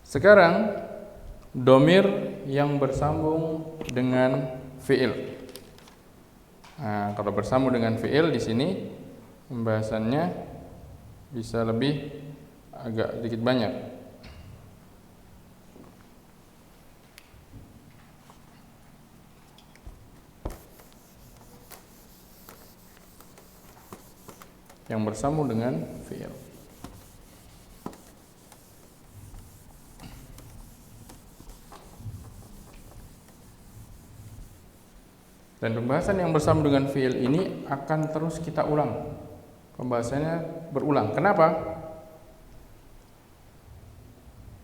Sekarang domir yang bersambung dengan fiil. Nah, kalau bersambung dengan fiil di sini pembahasannya bisa lebih agak sedikit banyak. Yang bersambung dengan fiil. Dan pembahasan yang bersambung dengan fiil ini akan terus kita ulang. Pembahasannya berulang. Kenapa?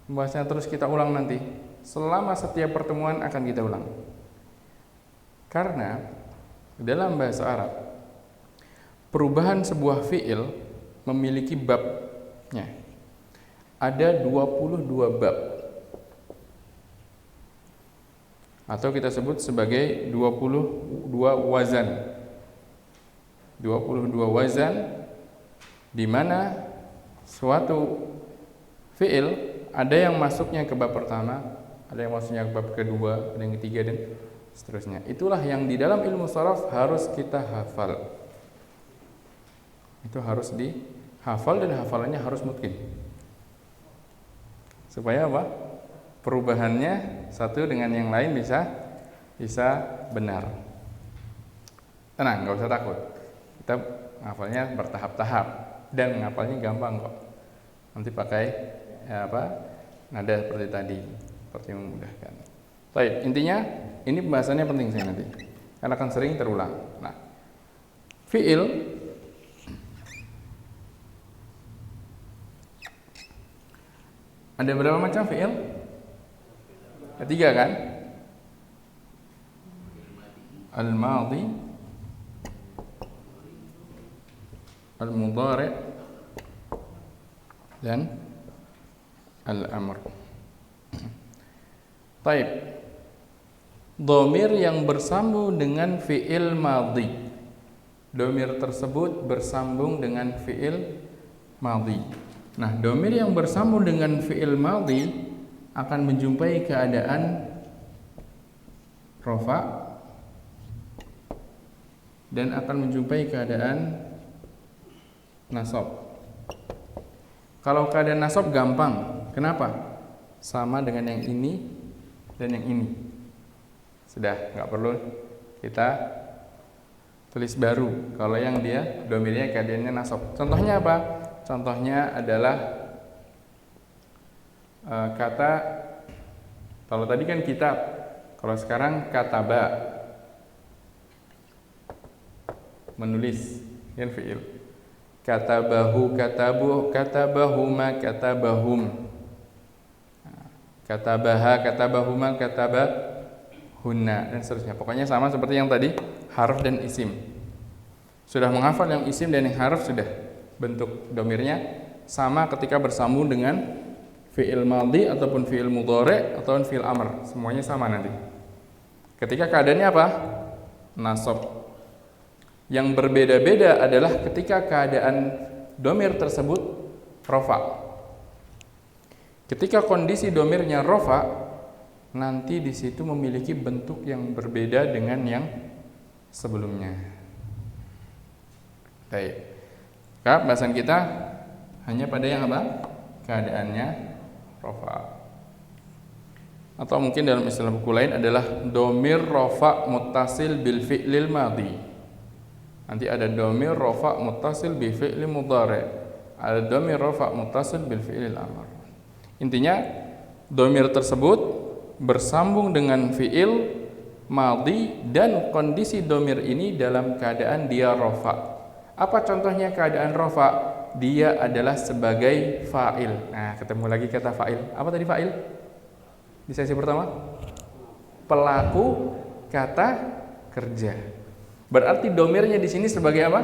Pembahasannya terus kita ulang nanti. Selama setiap pertemuan akan kita ulang. Karena dalam bahasa Arab, perubahan sebuah fiil memiliki babnya. Ada 22 bab. Atau kita sebut sebagai 22 wazan. 22 wazan di mana suatu fiil ada yang masuknya ke bab pertama, ada yang masuknya ke bab kedua, ada yang ketiga dan seterusnya. Itulah yang di dalam ilmu sharaf harus kita hafal. Itu harus dihafal dan hafalannya harus mungkin. Supaya apa? Perubahannya satu dengan yang lain bisa benar. Tenang, nggak usah takut. Kita ngafalnya bertahap-tahap dan ngafalnya gampang kok. Nanti pakai nada seperti tadi, seperti memudahkan. Baik, intinya ini pembahasannya penting saya nanti, karena akan sering terulang. Nah, fiil ada berapa macam fiil? Ada 3 kan? Al-madhi, al-mudhari' dan al-amr. Taib. Dhamir yang bersambung dengan fiil madhi. Dhamir tersebut bersambung dengan fiil madhi. Nah, dhamir yang bersambung dengan fiil madhi akan menjumpai keadaan rafa dan akan menjumpai keadaan nasab. Kalau keadaan nasab gampang. Kenapa? Sama dengan yang ini dan yang ini. Sudah, nggak perlu kita tulis baru. Kalau yang dia dhamirnya keadaannya nasab. Contohnya apa? Contohnya adalah kata, kalau tadi kan kitab, kalau sekarang kataba, menulis, kan fiil. Katabahu, katabu, katabahuma, katabahum. Katabaha, katabahuma, katabahunna, dan seterusnya. Pokoknya sama seperti yang tadi, harf dan isim. Sudah menghafal yang isim dan yang harf sudah. Bentuk dhamirnya sama ketika bersambung dengan fi'il madhi ataupun fi'il mudhari' ataupun fi'il amr, semuanya sama nanti. Ketika keadaannya apa? Nasab. Yang berbeda-beda adalah ketika keadaan dhamir tersebut rafa. Ketika kondisi dhamirnya rafa, nanti di situ memiliki bentuk yang berbeda dengan yang sebelumnya. Baik. Bahasan kita hanya pada yang apa? Keadaannya rafa. Atau mungkin dalam istilah buku lain adalah dhamir rafa muttasil bil fi'lil madhi. Nanti ada dhamir rafa muttasil bi fi'lil mudhari', ada dhamir rafa muttasil bil fi'lil amr. Intinya dhamir tersebut bersambung dengan fi'il madhi dan kondisi dhamir ini dalam keadaan dia rafa. Apa contohnya keadaan rafa? Dia adalah sebagai fa'il. Nah, ketemu lagi kata fa'il. Apa tadi fa'il? Di sesi pertama? Pelaku kata kerja. Berarti dhamirnya di sini sebagai apa?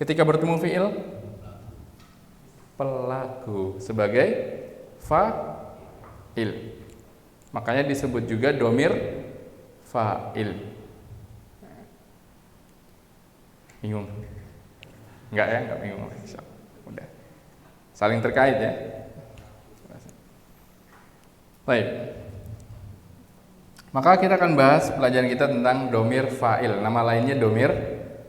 Ketika bertemu fi'il? Pelaku. Sebagai fa'il. Makanya disebut juga dhamir fa'il. Bingung? Enggak ya, enggak bingung. Udah. Saling terkait ya. Baik. Maka kita akan bahas pelajaran kita tentang domir fa'il. Nama lainnya domir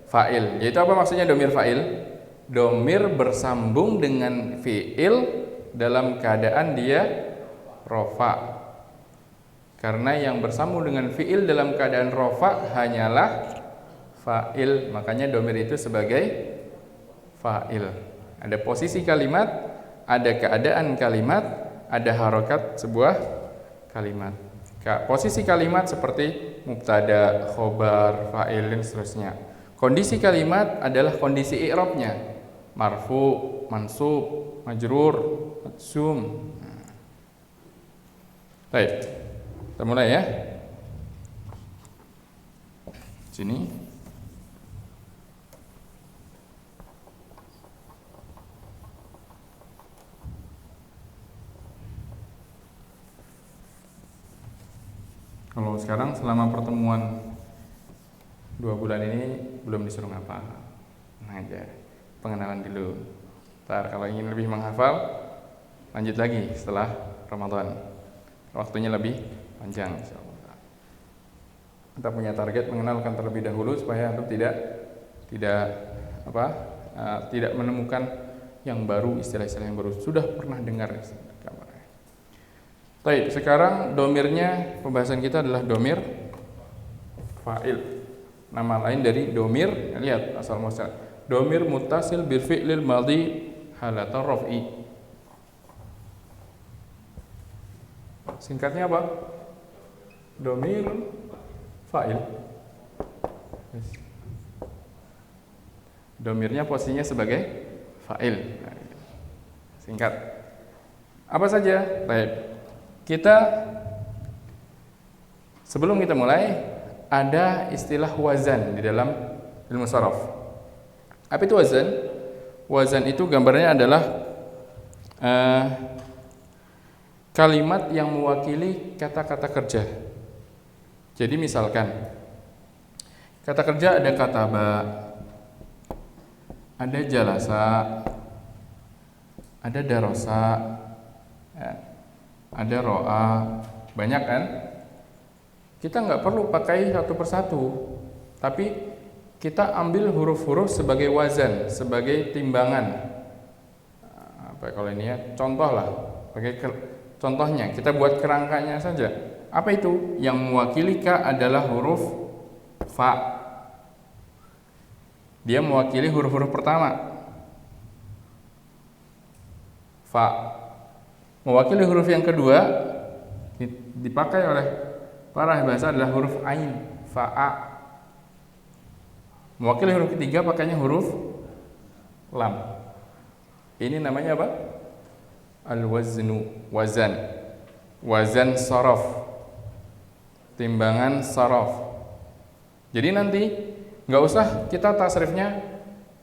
fa'il. Yaitu apa maksudnya domir fa'il? Domir bersambung dengan fi'il dalam keadaan dia rofa. Karena yang bersambung dengan fi'il dalam keadaan rofa hanyalah fa'il. Makanya domir itu sebagai fa'il. Ada posisi kalimat, ada keadaan kalimat, ada harokat sebuah kalimat. Posisi kalimat seperti mubtada, khobar, fa'il, dan seterusnya. Kondisi kalimat adalah kondisi i'rabnya. Marfu, mansub, majrur, majzum. Baik. Kita mulai ya. Sini. Kalau sekarang selama pertemuan 2 bulan ini belum disuruh ngapal, nah aja pengenalan dulu. Ntar kalau ingin lebih menghafal, lanjut lagi setelah Ramadan. Waktunya lebih panjang, insyaallah. Kita punya target mengenalkan terlebih dahulu supaya antum tidak menemukan yang baru, istilah-istilah yang baru. Sudah pernah dengar kabar. Baik, sekarang domirnya pembahasan kita adalah domir fa'il. Nama lain dari domir, lihat asal muasal. Domir muttasil bil fi'lil madhi halata raf'i. Singkatnya apa? Domir fa'il. Domirnya posisinya sebagai fa'il. Singkat. Apa saja? Baik. Sebelum kita mulai, ada istilah wazan di dalam ilmu sharaf. Apa itu wazan? Wazan itu gambarnya adalah kalimat yang mewakili kata-kata kerja. Jadi misalkan kata kerja ada kataba, ada jalasa, ada darosa, ada ro'a, banyak kan? Kita nggak perlu pakai satu persatu, tapi kita ambil huruf-huruf sebagai wazan, sebagai timbangan. Apa kalau ini ya? Contoh lah, contohnya kita buat kerangkanya saja. Apa itu? Yang mewakili ka adalah huruf fa. Dia mewakili huruf-huruf pertama, fa. Mewakili huruf yang kedua dipakai oleh para bahasa adalah huruf ain, fa'a. Mewakili huruf ketiga pakainya huruf lam. Ini namanya apa? Al-waznu, wazan. Wazan saraf. Timbangan saraf. Jadi nanti nggak usah kita tasrifnya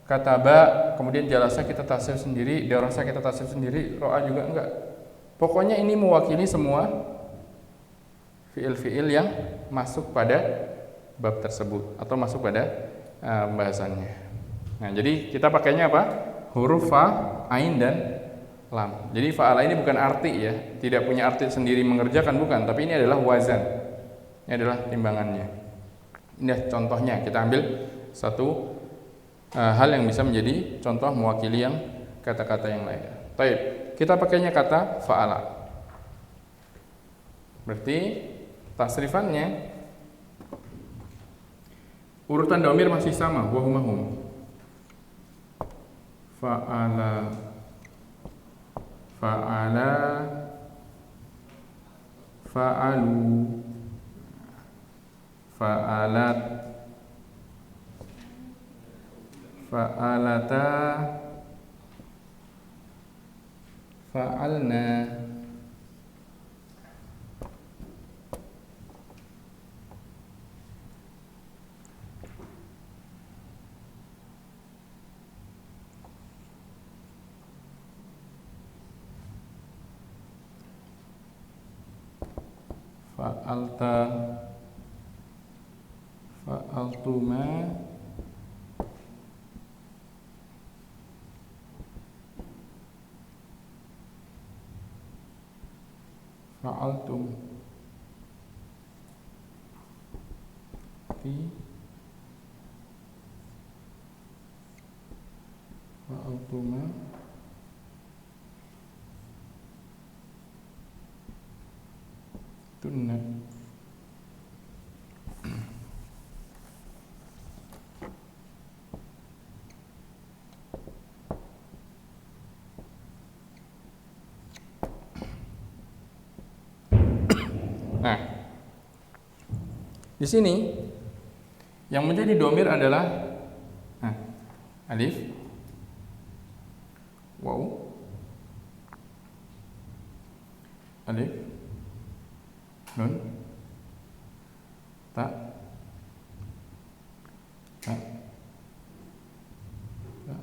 kataba, kemudian jalasa kita tasrif sendiri, darasa kita tasrif sendiri, ro'a juga enggak. Pokoknya ini mewakili semua fiil-fiil yang masuk pada bab tersebut atau masuk pada pembahasannya. Nah, jadi kita pakainya apa? Huruf fa, ain dan lam. Jadi fa'ala ini bukan arti ya, tidak punya arti sendiri mengerjakan, bukan, tapi ini adalah wazan. Ini adalah timbangannya. Ini contohnya, kita ambil satu hal yang bisa menjadi contoh mewakili yang kata-kata yang lain. Baik, kita pakainya kata fa'ala. Berarti tasrifannya urutan domir masih sama, wahumahum. Fa'ala, fa'ala, fa'alu, fa'alat, fa'alata, fa'alna. Fa'alta, fa'altuma, fa'altum, fi fa'altuma, tunna. Nah, di sini yang menjadi domir adalah alif, waw, alif, nun, ta, ta, ta.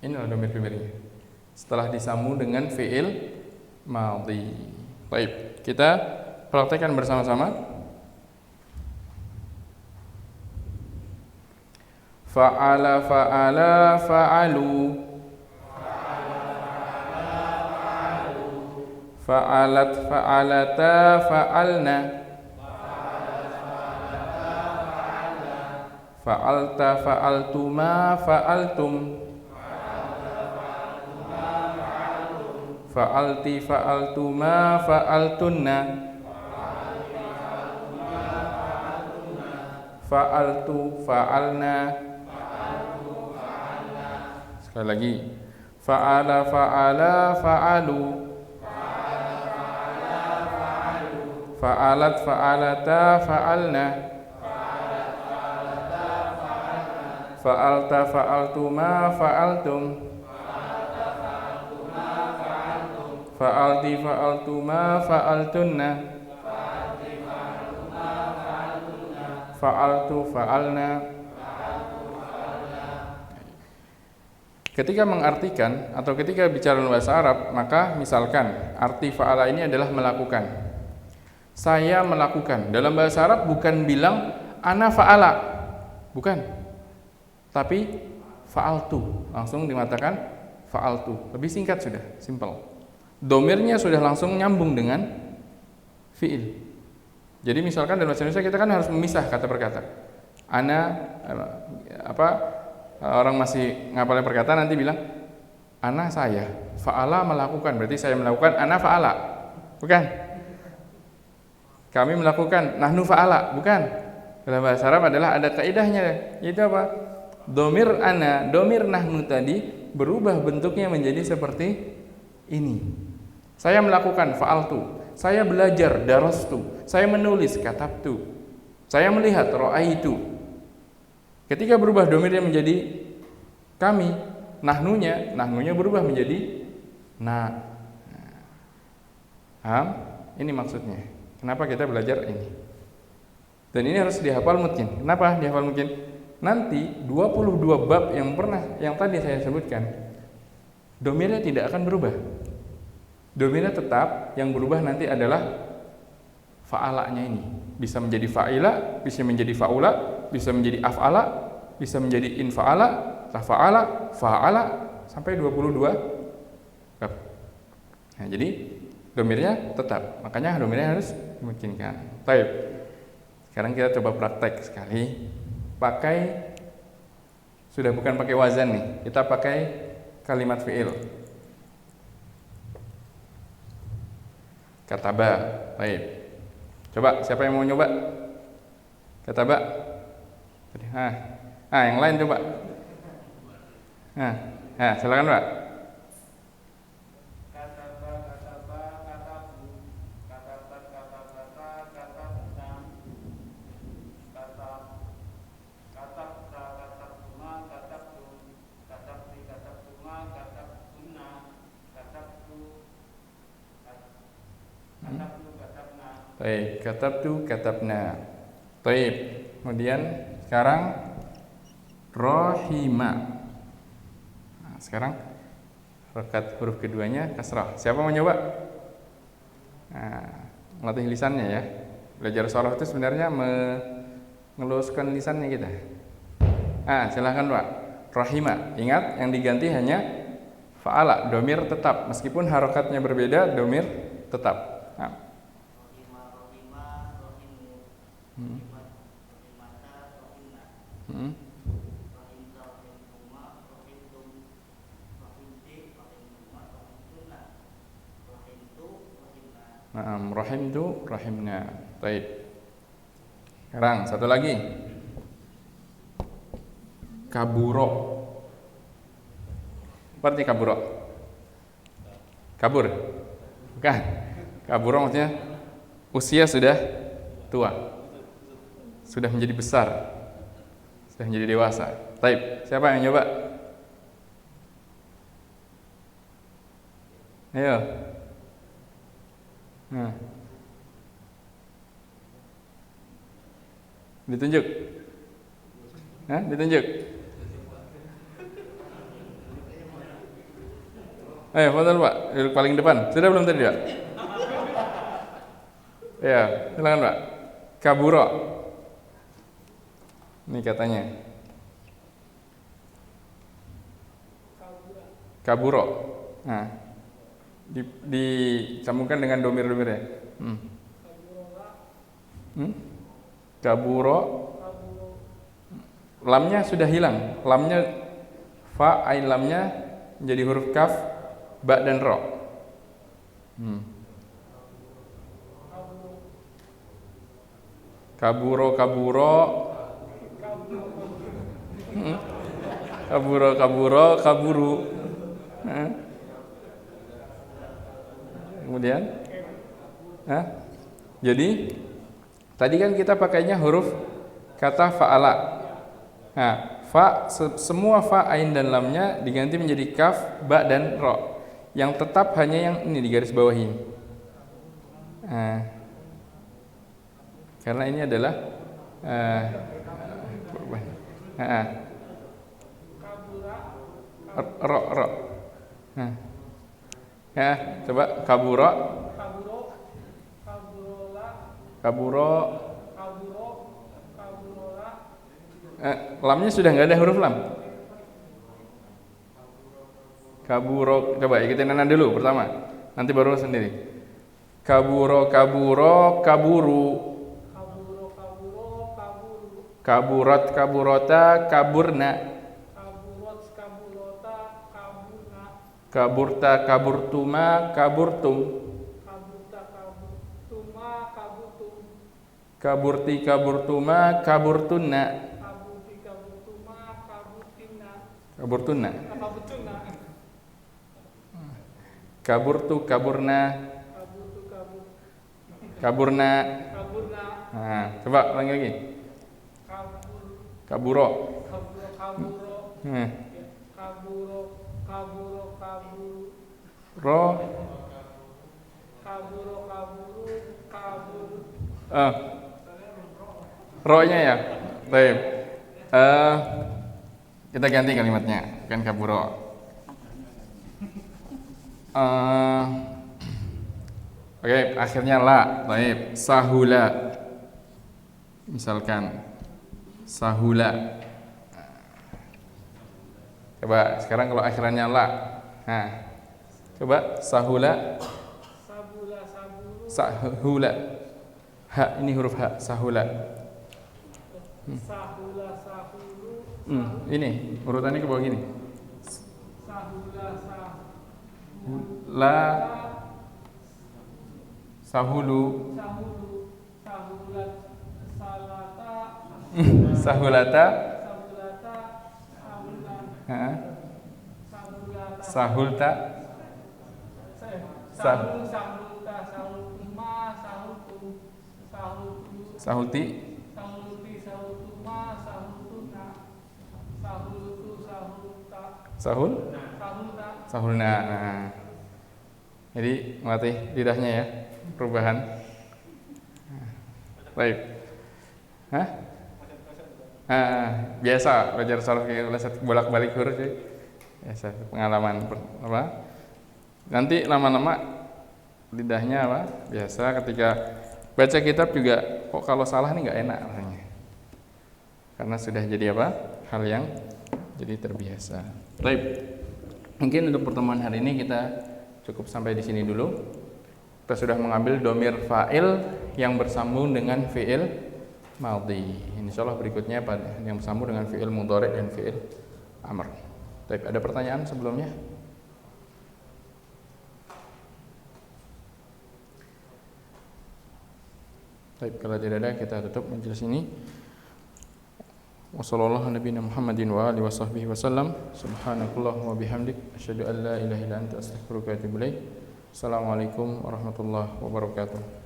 Inilah domir-domirnya. Setelah disambung dengan fi'il madhi. Baik, kita praktekkan bersama-sama. Fa'ala fa'ala fa'alu, fa'alat fa'alata fa'alna, fa'alta fa'altuma fa'altum, fa'alti fa'altuma fa'altunna, fa'altu fa'alna. Sekali lagi, fa'ala fa'ala fa'alu, fa'alat fa'alata fa'alna, fa'alta fa'altuma fa'altum, fa'alti fa'altuma fa'altunna, fa'altu fa'alna. Ketika mengartikan atau ketika bicara bahasa Arab, maka misalkan arti fa'ala ini adalah melakukan. Saya melakukan. Dalam bahasa Arab bukan bilang ana fa'ala, bukan. Tapi fa'altu, langsung dimatakan fa'altu. Lebih singkat sudah, simple. Domirnya sudah langsung nyambung dengan fi'il. Jadi misalkan dalam bahasa Indonesia kita kan harus memisah kata per kata. Ana orang masih ngapalin perkataan nanti bilang ana saya, fa'ala melakukan, berarti saya melakukan, ana fa'ala, bukan. Kami melakukan, nahnu fa'ala, bukan. Dalam bahasa Arab adalah ada kaidahnya, yaitu apa? Domir ana, domir nahnu tadi berubah bentuknya menjadi seperti ini. Saya melakukan, fa'altu. Saya belajar, darastu. Saya menulis, katabtu. Saya melihat, ra'aitu. Ketika berubah domirnya menjadi kami, nahnunya berubah menjadi na. Paham? Ini maksudnya. Kenapa kita belajar ini? Dan ini harus dihafal mungkin. Kenapa dihafal mungkin? Nanti 22 bab yang tadi saya sebutkan, domirnya tidak akan berubah. Domirnya tetap, yang berubah nanti adalah fa'alanya ini. Bisa menjadi fa'ila, bisa menjadi fa'ula, bisa menjadi af'ala, bisa menjadi infa'ala, tafa'ala, fa'ala, sampai 22 bab. Nah, jadi domirnya tetap, makanya domirnya harus dimungkinkan. Baik. Sekarang kita coba praktek sekali. Sudah bukan pakai wazan nih, kita pakai kalimat fi'il. Kataba. Baik. Coba siapa yang mau nyoba? Kataba. Yang lain coba. Silakan, Pak. Kataba, katabu, katabat, katabata, katabna, katabta, katabtuma, katabtum, katabti, katabtuma, katabtunna, katabtu, katabna. Baik, katabtu, katabna. Baik. Kemudian sekarang rohima. Nah, sekarang rokat huruf keduanya kasrah. Siapa mau nyoba? Nah, melatih lisannya ya. Belajar soroh itu sebenarnya ngeluskan lisannya kita. Silahkan Pak. Rahima. Ingat yang diganti hanya fa'ala, domir tetap. Meskipun harokatnya berbeda, domir tetap. Rahim tu, rahimna. Baik. Sekarang satu lagi. Kaburo. Seperti kaburo. Kabur. Bukan. Kaburo maksudnya usia sudah tua. Sudah menjadi besar. Sudah menjadi dewasa. Baik. Siapa yang nyoba? Ayo. Ditunjuk. Ditunjuk. Ayo, foto Pak, duduk paling depan. Sudah belum tadi Pak? Ya, silakan Pak. Kaburo. Ini katanya. Kaburo. Disambungkan dengan domir-domirnya. Kaburo. Lamnya sudah hilang. Lamnya fa, ain lamnya menjadi huruf kaf, ba dan ro. Kaburo, kaburo. Kaburo, kaburo, kaburu. Kemudian, jadi tadi kan kita pakainya huruf kata fa'ala. Fa, semua fa, ain dan lamnya diganti menjadi kaf, ba dan ro. Yang tetap hanya yang ini di garis bawahi. Karena ini adalah ro. Coba kaburo. Kaburo. Lamnya sudah nggak ada huruf lam. Kaburo, coba ikutin Nana dulu pertama. Nanti baru sendiri. Kaburo, kaburo, kaburu. Kaburo, kaburo, kaburu. Kaburat, kaburota, kaburna. Kaburot, kaburota, kaburna. Kaburta, kaburtuma, kaburtum. Kaburta, kaburtuma, kaburtum. Kaburti, kaburtuma, kaburtunna. Kaburti, kaburtuma, kaburtina. Kaburtunna. Kaburtuna. Kaburtu, kaburna. Kaburtu, kabur. Kaburna. Kaburna. Coba ulangi lagi. Kabur. Kaburo. Kaburo, kaburo. Kaburo, kaburo, kaburu. Ro. Kaburo, kaburu, kaburu. Ro-nya ya. Baik. Kita ganti kalimatnya, kan kaburo. Oke, akhirnya la. Baik, sahula. Misalkan sahula. Coba sekarang kalau akhirannya la. Coba sahula. Sabula, sabulu. Sahula. Ha, ini huruf ha, sahula. Sahula, sahulu. Ini urutannya ke bawah gini. Sahula, La. Sahulu. sahulu. Sahulat, salata. Sahulata. Sahulata, sahulan. Sahulata. Sahulta. Sahulta, sahultuma, sahultum. Sahultu. Sahulti. Sahulti, sahultuma, sahultuna. Sahultu, sahulta. Sahul. Sahulta. Sahulna. Jadi melatih lidahnya ya, perubahan. Baik. Biasa belajar saraf kayak bolak-balik huruf sih. Biasa pengalaman apa? Nanti lama-lama lidahnya apa? Biasa ketika baca kitab juga kok kalau salah nih nggak enak rasanya. karena sudah jadi apa? Hal yang jadi terbiasa. Baik. Mungkin untuk pertemuan hari ini kita cukup sampai di sini dulu. Kita sudah mengambil domir fa'il yang bersambung dengan fi'il madhi. Insyaallah berikutnya yang bersambung dengan fi'il mudhari dan fi'il amr. Baik, ada pertanyaan sebelumnya? Baik, kalau tidak ada kita tutup majelis ini. Wassallallahu nabiyana Muhammadin wa alihi washabbihi wasallam. Subhanakallahumma wa bihamdik asyhadu an la ilaha illa anta astaghfiruka wa atubu ilaik. Assalamualaikum warahmatullahi wabarakatuh.